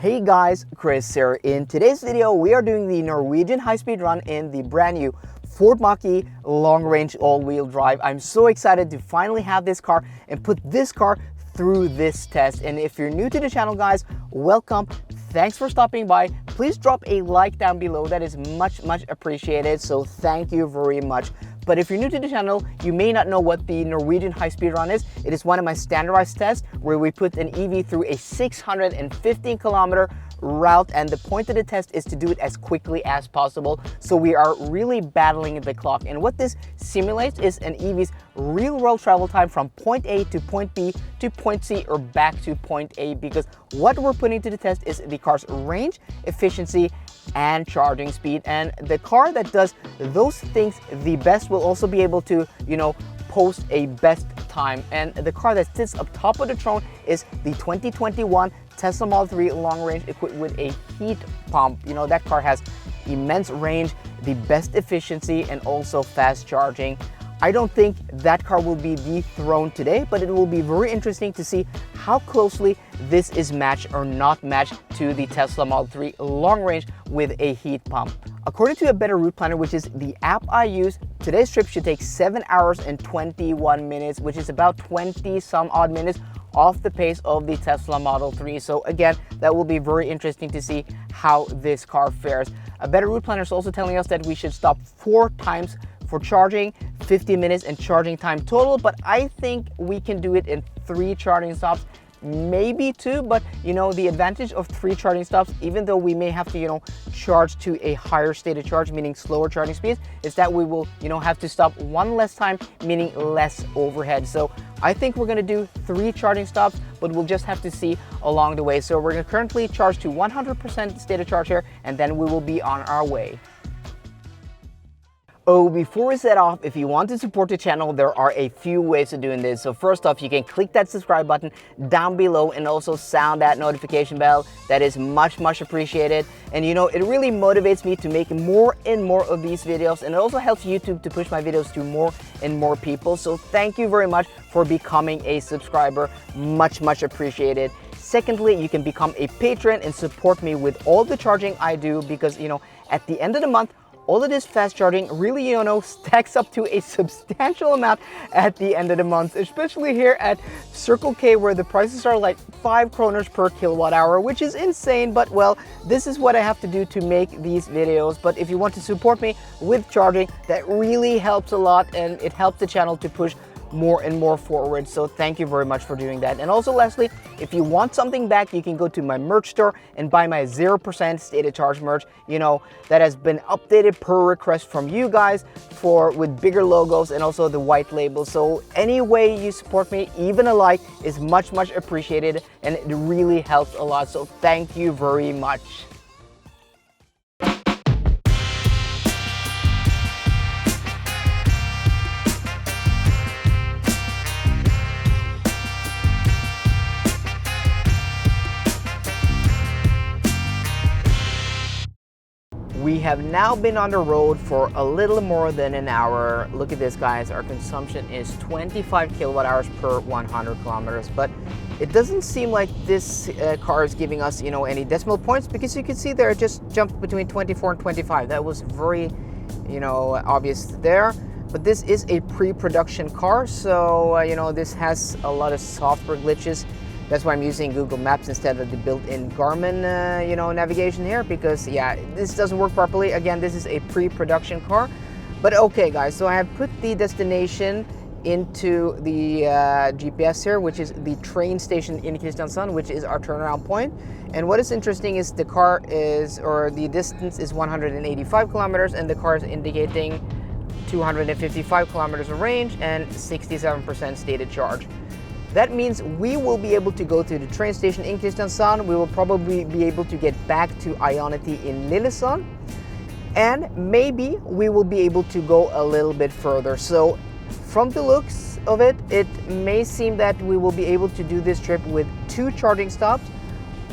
Hey guys, Chris here. In today's video, we are doing the Norwegian high-speed run in the brand new Ford Mach-E long-range all-wheel drive. I'm so excited to finally have this car and put this car through this test. And if you're new to the channel, guys, welcome. Thanks for stopping by. Please drop a like down below. That is much appreciated. So thank you very much. But if you're new to the channel, you may not know what the Norwegian high-speed run is. It is one of my standardized tests where we put an EV through a 615-kilometer route, and the point of the test is to do it as quickly as possible. So we are really battling the clock. And what this simulates is an EV's real-world travel time from point A to point B to point C or back to point A, because what we're putting to the test is the car's range, efficiency, and charging speed. And the car that does those things the best will also be able to, post a best time. And the car that sits up top of the throne is the 2021 Tesla Model 3 long range equipped with a heat pump. That car has immense range, the best efficiency, and also fast charging. I don't think that car will be dethroned today, but it will be very interesting to see how closely this is matched or not matched to the Tesla Model 3 long range with a heat pump. According to a Better Route Planner, which is the app I use, today's trip should take 7 hours and 21 minutes, which is about 20 some odd minutes off the pace of the Tesla Model 3. So again, that will be very interesting to see how this car fares. A Better Route Planner is also telling us that we should stop 4 times for charging, 50 minutes and charging time total, but I think we can do it in 3 charging stops, maybe 2, but the advantage of 3 charging stops, even though we may have to charge to a higher state of charge, meaning slower charging speeds, is that we will have to stop 1 less time, meaning less overhead. So I think we're going to do 3 charging stops, but we'll just have to see along the way. So we're going to currently charge to 100% state of charge here, and then we will be on our way. Oh, before we set off, if you want to support the channel, there are a few ways of doing this. So first off, you can click that subscribe button down below and also sound that notification bell. That is much appreciated. And it really motivates me to make more and more of these videos, and it also helps YouTube to push my videos to more and more people. So thank you very much for becoming a subscriber. Much appreciated. Secondly, you can become a patron and support me with all the charging I do, because at the end of the month, all of this fast charging really, stacks up to a substantial amount at the end of the month, especially here at Circle K, where the prices are like 5 kroners per kilowatt hour, which is insane. But well, this is what I have to do to make these videos. But if you want to support me with charging, that really helps a lot, and it helps the channel to push more and more forward. So thank you very much for doing that. And also lastly, if you want something back, you can go to my merch store and buy my 0% state of charge merch, that has been updated per request from you guys with bigger logos and also the white label. So any way you support me, even a like, is much appreciated, and it really helps a lot. So thank you very much. We have now been on the road for a little more than an hour. Look at this, guys. Our consumption is 25 kilowatt hours per 100 kilometers, but it doesn't seem like this car is giving us, any decimal points, because you can see there it just jumped between 24 and 25. That was very, obvious there. But this is a pre-production car, so, this has a lot of software glitches. That's why I'm using Google Maps instead of the built-in Garmin, navigation here, because yeah, this doesn't work properly. Again, this is a pre-production car. But okay, guys, so I have put the destination into the GPS here, which is the train station in Kristiansand, which is our turnaround point. And what is interesting is the distance is 185 kilometers, and the car is indicating 255 kilometers of range and 67% stated charge. That means we will be able to go to the train station in Kristiansand. We will probably be able to get back to Ionity in Lillesand, and maybe we will be able to go a little bit further. So from the looks of it, it may seem that we will be able to do this trip with 2 charging stops,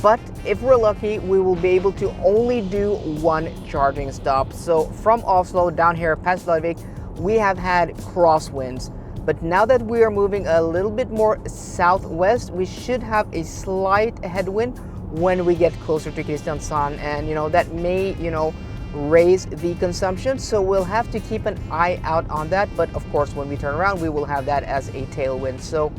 but if we're lucky, we will be able to only do 1 charging stop. So from Oslo down here past Larvik, we have had crosswinds. But now that we are moving a little bit more southwest, we should have a slight headwind when we get closer to Kristiansand, and you know, that may, you know, raise the consumption, so we'll have to keep an eye out on that. But of course, when we turn around, we will have that as a tailwind. So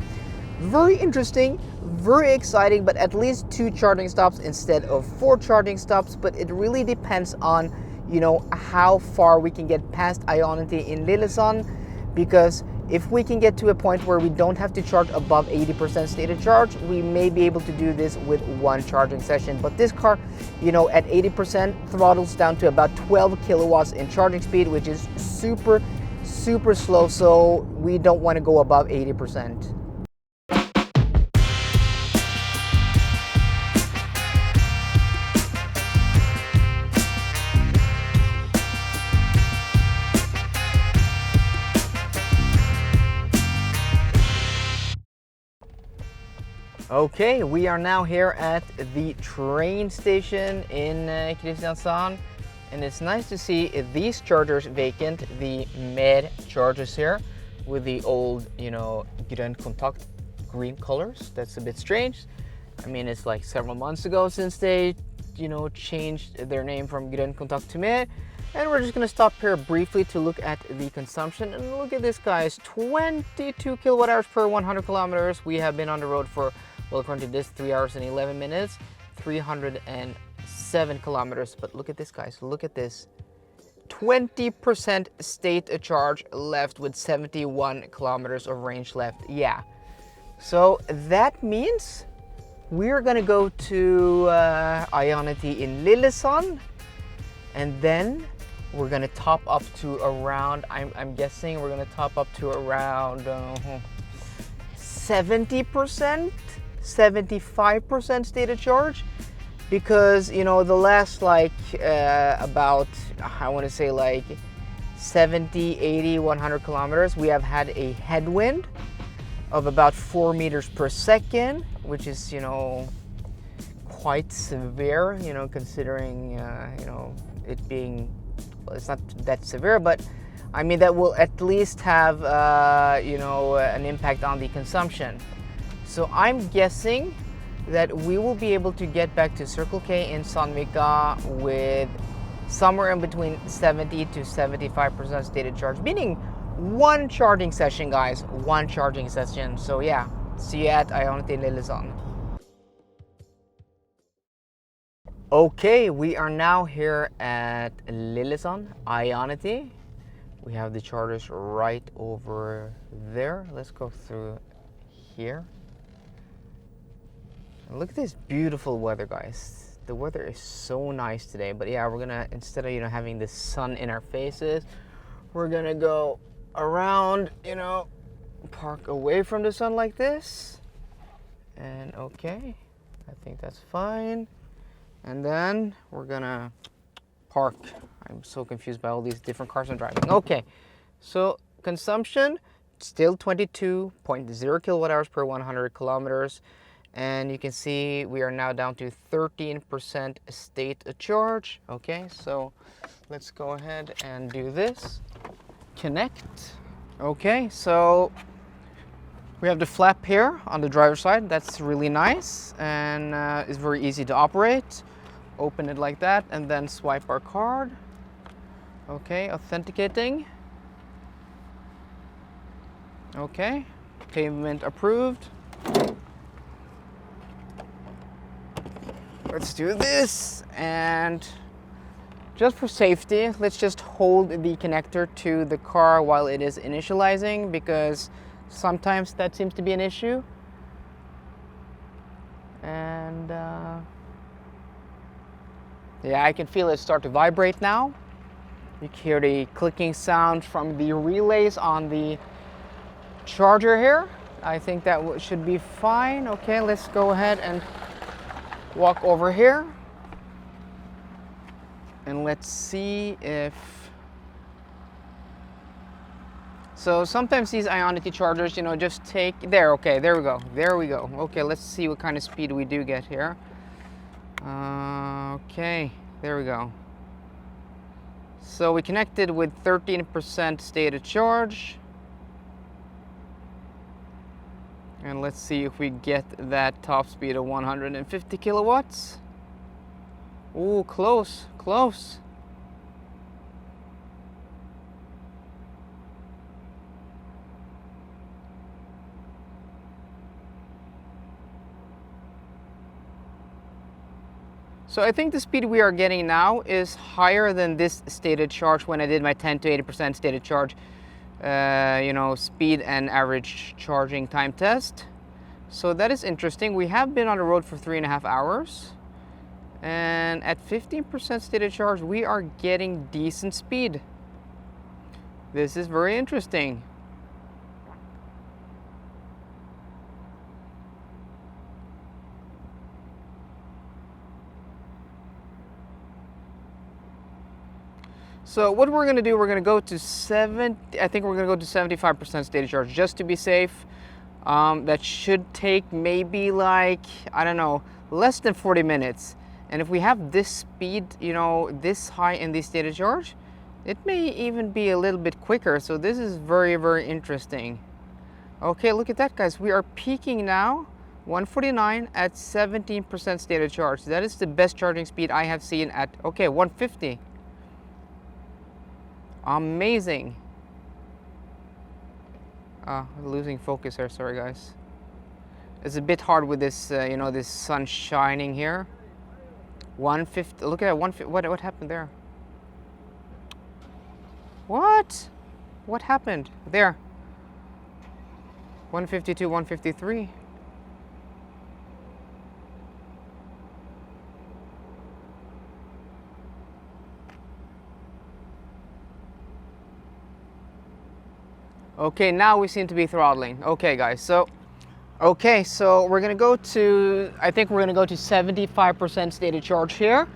very interesting, very exciting, but at least 2 charging stops instead of 4 charging stops. But it really depends on, you know, how far we can get past Ionity in Lillesand, because if we can get to a point where we don't have to charge above 80% stated charge, we may be able to do this with 1 charging session. But this car, you know, at 80% throttles down to about 12 kilowatts in charging speed, which is super, super slow. So we don't want to go above 80%. Okay, we are now here at the train station in Kristiansand, and it's nice to see these chargers vacant, the Mer chargers here with the old, you know, grønn kontakt green colors. That's a bit strange. I mean, it's like several months ago since they, you know, changed their name from grønn kontakt to Mer. And we're just gonna stop here briefly to look at the consumption. And look at this, guys, 22 kilowatt hours per 100 kilometers. We have been on the road for, well, according to this, 3 hours and 11 minutes, 307 kilometers. But look at this, guys, look at this. 20% state charge left with 71 kilometers of range left. Yeah. So that means we're gonna go to Ionity in Lillesand, and then we're gonna top up to around, I'm guessing we're gonna top up to around 70%, 75% stated charge, because, you know, the last like about, I want to say like 70, 80, 100 kilometers, we have had a headwind of about 4 meters per second, which is, you know, quite severe, you know, considering, you know, it being, well, it's not that severe, but I mean, that will at least have, you know, an impact on the consumption. So I'm guessing that we will be able to get back to Circle K in Sandvika with somewhere in between 70 to 75% stated charge, meaning 1 charging session, guys, 1 charging session. So yeah, see you at Ionity Lillesand. Okay, we are now here at Lillesand, Ionity. We have the chargers right over there. Let's go through here. And look at this beautiful weather, guys. The weather is so nice today. But yeah, we're gonna, instead of, you know, having the sun in our faces, we're gonna go around, you know, park away from the sun like this. And okay, I think that's fine. And then we're gonna park. I'm so confused by all these different cars I'm driving. Okay, so consumption, still 22.0 kilowatt hours per 100 kilometers. And you can see we are now down to 13% state charge. Okay, so let's go ahead and do this. Connect. Okay, so we have the flap here on the driver's side. That's really nice, and it's very easy to operate. Open it like that and then swipe our card. Okay, authenticating. Okay, payment approved. Let's do this, and just for safety, let's just hold the connector to the car while it is initializing, because sometimes that seems to be an issue. And yeah, I can feel it start to vibrate now. You can hear the clicking sound from the relays on the charger here. I think that should be fine. Okay, let's go ahead and walk over here. And let's see if... So sometimes these Ionity chargers, you know, just take... There, okay, there we go. There we go. Okay, let's see what kind of speed we do get here. Okay, there we go. So we connected with 13% stated charge. And let's see if we get that top speed of 150 kilowatts. Ooh, close, close. So I think the speed we are getting now is higher than this stated charge when I did my 10 to 80% stated charge, you know, speed and average charging time test. So that is interesting. We have been on the road for 3.5 hours. And at 15% stated charge, we are getting decent speed. This is very interesting. So what we're going to do, we're going to go to 75% stated charge just to be safe. That should take maybe like, I don't know, less than 40 minutes. And if we have this speed, you know, this high in the stated charge, it may even be a little bit quicker. So this is very, very interesting. Okay, look at that, guys. We are peaking now, 149 at 17% stated charge. That is the best charging speed I have seen at, okay, 150. Amazing. Losing focus here, sorry guys. It's a bit hard with this, you know, this sun shining here. 150, look at that, 150, what happened there? What happened there? 152, 153. Okay, now we seem to be throttling. Okay, guys, so we're gonna go to, I think we're gonna go to 75% stated charge here.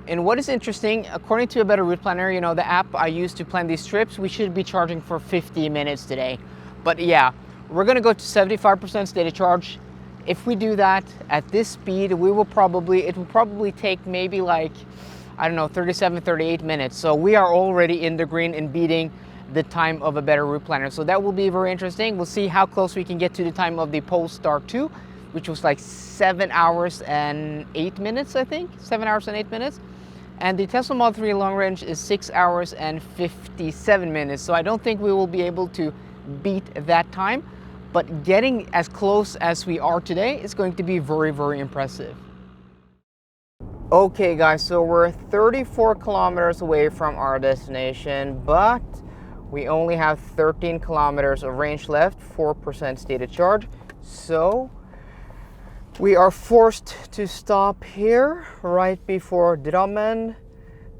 And what is interesting, according to a better route planner, you know, the app I use to plan these trips, we should be charging for 50 minutes today. But yeah, we're gonna go to 75% stated charge. If we do that at this speed, it will probably take maybe like, I don't know, 37, 38 minutes. So we are already in the green and beating the time of a better route planner. So that will be very interesting. We'll see how close we can get to the time of the Polestar 2, which was like 7 hours and 8 minutes, I think. 7 hours and 8 minutes. And the Tesla Model 3 long range is 6 hours and 57 minutes. So I don't think we will be able to beat that time, but getting as close as we are today is going to be very, very impressive. Okay guys, so we're 34 kilometers away from our destination, but we only have 13 kilometers of range left, 4% stated charge. So we are forced to stop here right before Drammen.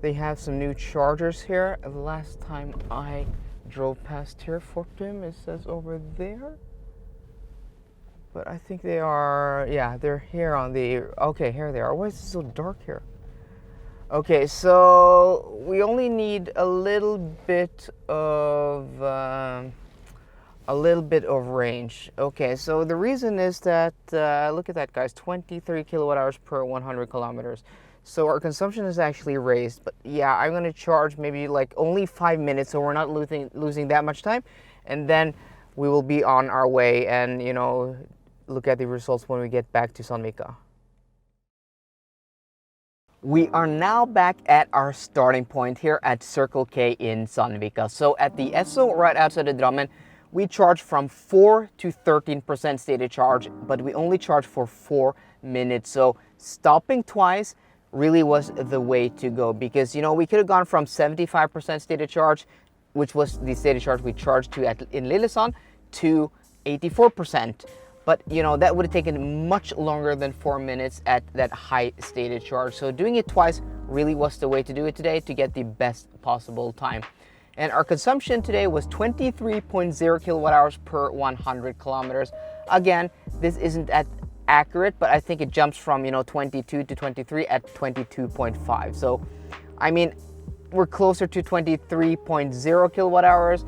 They have some new chargers here. The last time I drove past here, Fortum, it says over there. But I think they are, yeah, they're here on the, okay, here they are. Why is it so dark here? Okay, so we only need a little bit of range. Okay, so the reason is that look at that, guys, 23 kilowatt hours per 100 kilometers. So our consumption is actually raised. But yeah, I'm gonna charge maybe like only 5 minutes, so we're not losing that much time, and then we will be on our way and, you know, look at the results when we get back to Sandvika. We are now back at our starting point here at Circle K in Sandvika. So at the Esso right outside of Drammen, we charge from 4 to 13% stated charge, but we only charge for 4 minutes. So stopping twice really was the way to go, because, you know, we could have gone from 75% stated charge, which was the stated charge we charged to in Lillesand, to 84%. But, you know, that would have taken much longer than 4 minutes at that high stated charge. So doing it twice really was the way to do it today to get the best possible time. And our consumption today was 23.0 kilowatt hours per 100 kilometers. Again, this isn't at accurate, but I think it jumps from, you know, 22 to 23 at 22.5. So, I mean, we're closer to 23.0 kilowatt hours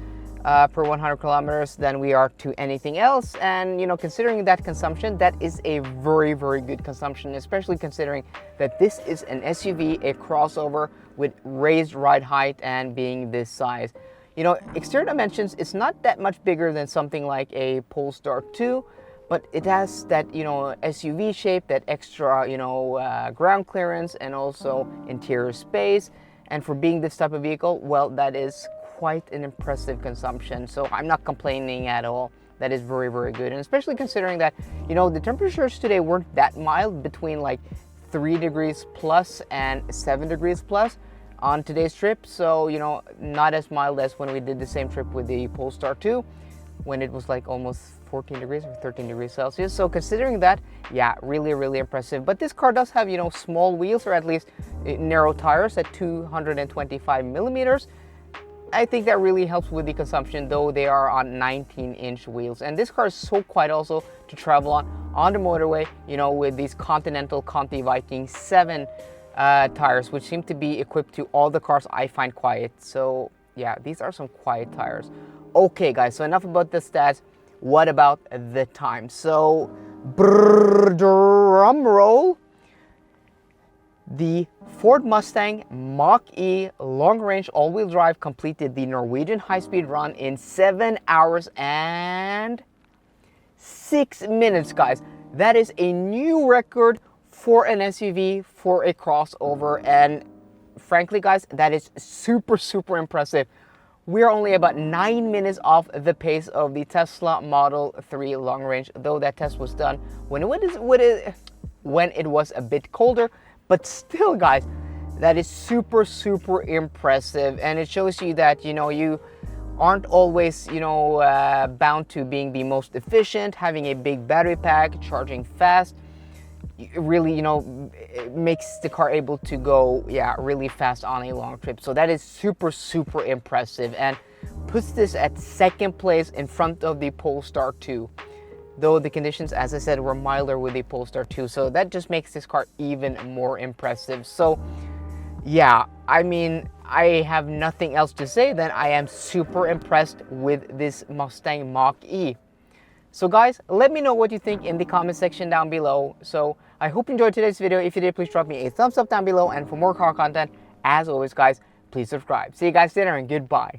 per 100 kilometers than we are to anything else. And, you know, considering that consumption, that is a very, very good consumption, especially considering that this is an SUV, a crossover with raised ride height and being this size. You know, exterior dimensions, it's not that much bigger than something like a Polestar 2, but it has that, you know, SUV shape, that extra, you know, ground clearance, and also interior space. And for being this type of vehicle, well, that is quite an impressive consumption. So I'm not complaining at all. That is very, very good. And especially considering that, you know, the temperatures today weren't that mild, between like 3 degrees plus and 7 degrees plus on today's trip. So, you know, not as mild as when we did the same trip with the Polestar 2, when it was like almost 14 degrees or 13 degrees Celsius. So considering that, yeah, really, really impressive. But this car does have, you know, small wheels, or at least narrow tires at 225 millimeters. I think that really helps with the consumption, though they are on 19-inch wheels. And this car is so quiet also to travel on the motorway, you know, with these Continental Conti Viking 7 tires, which seem to be equipped to all the cars I find quiet. So yeah, these are some quiet tires. Okay guys, so enough about the stats. What about the time? So drum roll. The Ford Mustang Mach-E long-range all-wheel drive completed the Norwegian high-speed run in 7 hours and 6 minutes, guys. That is a new record for an SUV, for a crossover, and frankly, guys, that is super, super impressive. We are only about 9 minutes off the pace of the Tesla Model 3 long range, though that test was done when it was a bit colder. But still, guys, that is super, super impressive. And it shows you that, you know, you aren't always, you know, bound to being the most efficient, having a big battery pack, charging fast. It really, you know, it makes the car able to go, yeah, really fast on a long trip. So that is super, super impressive, and puts this at second place in front of the Polestar 2. Though the conditions, as I said, were milder with the Polestar 2. So that just makes this car even more impressive. So yeah, I mean, I have nothing else to say than I am super impressed with this Mustang Mach-E. So guys, let me know what you think in the comment section down below. So I hope you enjoyed today's video. If you did, please drop me a thumbs up down below. And for more car content, as always guys, please subscribe. See you guys later and goodbye.